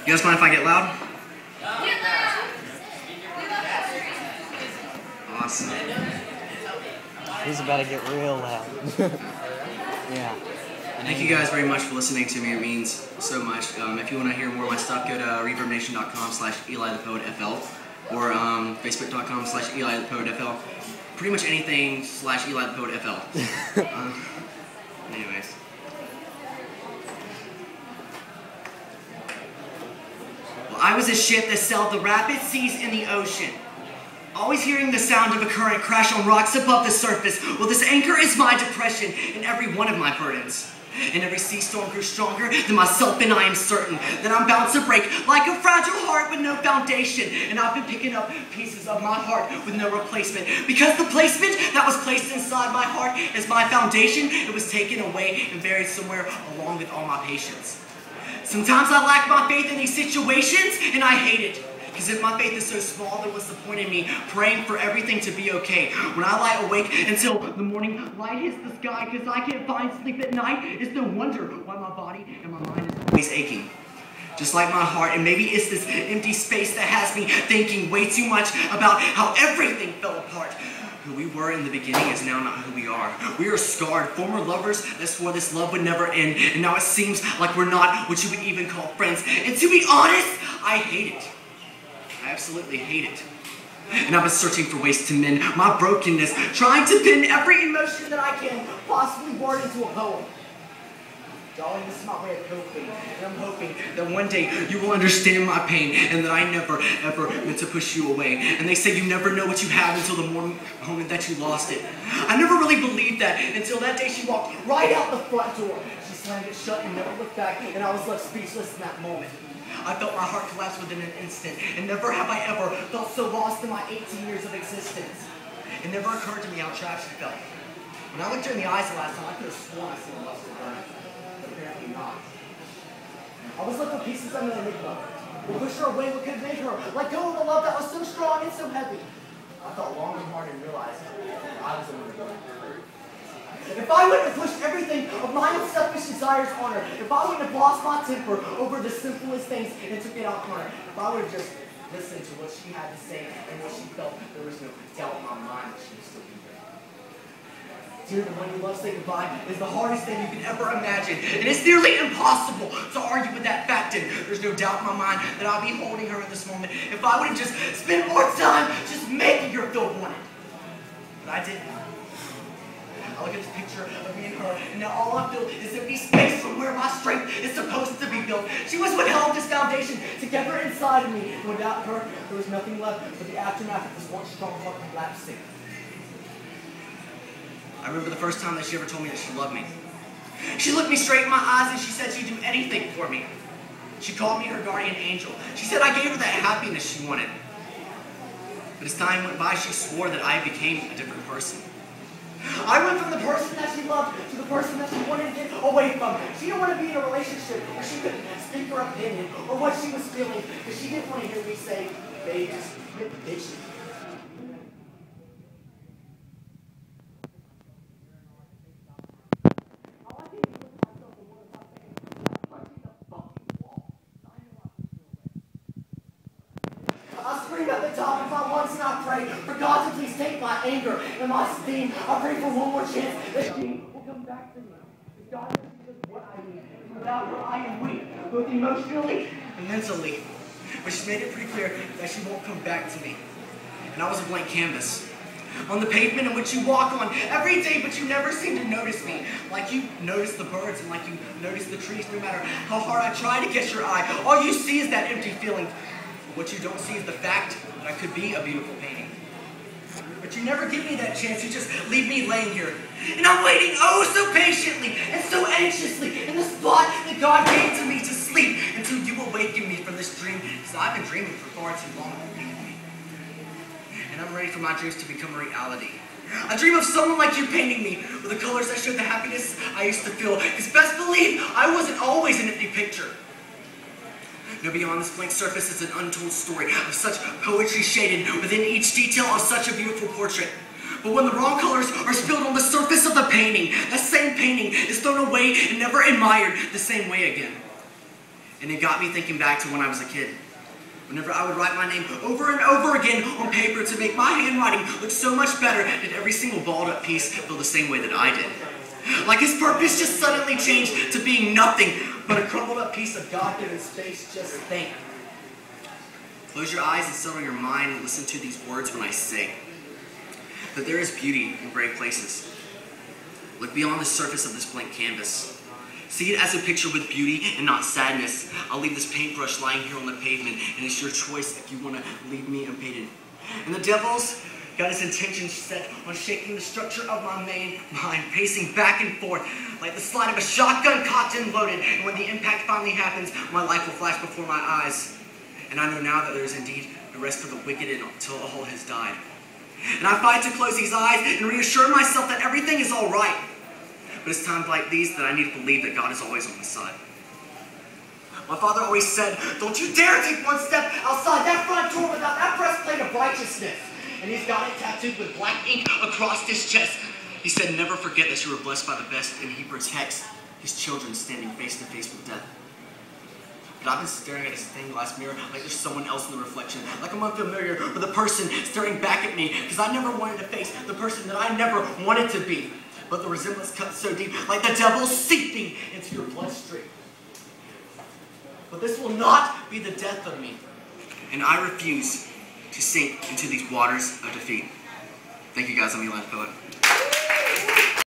You guys mind if I get loud? Awesome. He's about to get real loud. Yeah. Thank you guys very much for listening to me. It means so much. If you want to hear more of my stuff, go to reverbnation.com/elithepoetfl or facebook.com/elithepoetfl. Pretty much anything /elithepoetfl. Anyways. Well, I was a ship that sailed the rapid seas in the ocean. Always hearing the sound of a current crash on rocks above the surface. Well, this anchor is my depression in every one of my burdens. And every sea storm grew stronger than myself, and I am certain that I'm bound to break like a fragile heart with no foundation. And I've been picking up pieces of my heart with no replacement, because the placement that was placed inside my heart as my foundation, it was taken away and buried somewhere along with all my patience. Sometimes I lack my faith in these situations, and I hate it. Because if my faith is so small, then what's the point in me praying for everything to be okay? When I lie awake until the morning light hits the sky because I can't find sleep at night, it's no wonder why my body and my mind is always aching. Just like my heart, and maybe it's this empty space that has me thinking way too much about how everything fell apart. Who we were in the beginning is now not who we are. We are scarred, former lovers that swore this love would never end, and now it seems like we're not what you would even call friends. And to be honest, I hate it. I absolutely hate it. And I've been searching for ways to mend my brokenness, trying to pin every emotion that I can possibly word into a poem. Darling, this is my way of coping, and I'm hoping that one day you will understand my pain, and that I never, ever meant to push you away. And they say you never know what you have until the moment that you lost it. I never really believed that until that day she walked right out the front door. She slammed it shut and never looked back, and I was left speechless in that moment. I felt my heart collapse within an instant, and never have I ever felt so lost in my 18 years of existence. It never occurred to me how trapped she felt. When I looked her in the eyes the last time, I could have sworn I saw lust in her, but apparently not. I was left with pieces of an enigma. We pushed her away, what could make her let go of a love that was so strong and so heavy. I thought long and hard and realized I was the one to go. If I wouldn't have pushed everything of my own selfish desires on her, if I wouldn't have lost my temper over the simplest things and took it out on her, if I would have just listened to what she had to say and what she felt, there was no doubt in my mind that she would still be there. Dear, the one you love say goodbye is the hardest thing you can ever imagine, and it's nearly impossible to argue with that fact. And there's no doubt in my mind that I'll be holding her in this moment if I would have just spent more time just making her feel wanted. But I didn't. I look at this picture of me and her, and now all I feel is empty space from where my strength is supposed to be built. She was what held this foundation together inside of me, and without her, there was nothing left but the aftermath of this once strong heart collapsing. I remember the first time that she ever told me that she loved me. She looked me straight in my eyes and she said she'd do anything for me. She called me her guardian angel. She said I gave her that happiness she wanted. But as time went by, she swore that I became a different person. I went from the person that she loved to the person that she wanted to get away from. She didn't want to be in a relationship where she couldn't speak her opinion or what she was feeling, because she didn't want to hear me say, babe, just quit bitching. I scream at the top of my lungs and I pray for God to please take my anger and my steam. I pray for one more chance that she will come back to me. God is what I need. Without her, I am weak, both emotionally and mentally. But she's made it pretty clear that she won't come back to me. And I was a blank canvas. On the pavement in which you walk on every day, but you never seem to notice me. Like you notice the birds and like you notice the trees, no matter how hard I try to catch your eye. All you see is that empty feeling. What you don't see is the fact that I could be a beautiful painting. But you never give me that chance. You just leave me laying here. And I'm waiting oh so patiently and so anxiously in the spot that God gave to me to sleep until you awaken me from this dream. Because I've been dreaming for far too long. And I'm ready for my dreams to become a reality. I dream of someone like you painting me with the colors that showed the happiness I used to feel. Because best believe, I wasn't always an empty picture. No, beyond this blank surface is an untold story of such poetry shaded within each detail of such a beautiful portrait. But when the wrong colors are spilled on the surface of the painting, that same painting is thrown away and never admired the same way again. And it got me thinking back to when I was a kid. Whenever I would write my name over and over again on paper to make my handwriting look so much better, did every single balled up piece feel the same way that I did. Like his purpose just suddenly changed to being nothing but a crumpled up piece of God-given space. Just think. Close your eyes and settle your mind and listen to these words when I say that there is beauty in brave places. Look beyond the surface of this blank canvas. See it as a picture with beauty and not sadness. I'll leave this paintbrush lying here on the pavement, and it's your choice if you want to leave me unpainted. And the devil's got his intentions set on shaking the structure of my main mind, pacing back and forth like the slide of a shotgun cocked and loaded. And when the impact finally happens, my life will flash before my eyes. And I know now that there is indeed the rest for the wicked until all has died. And I fight to close these eyes and reassure myself that everything is all right. But it's times like these that I need to believe that God is always on my side. My father always said, don't you dare take one step outside that front door without that breastplate of righteousness. And he's got it tattooed with black ink across his chest. He said, never forget that you were blessed by the best, and he protects his children standing face to face with death. But I've been staring at this stained glass mirror like there's someone else in the reflection, like I'm unfamiliar with the person staring back at me, because I never wanted to face the person that I never wanted to be. But the resemblance cuts so deep, like the devil seeping into your bloodstream. But this will not be the death of me, and I refuse to sink into these waters of defeat. Thank you guys. I'm Elithepoet.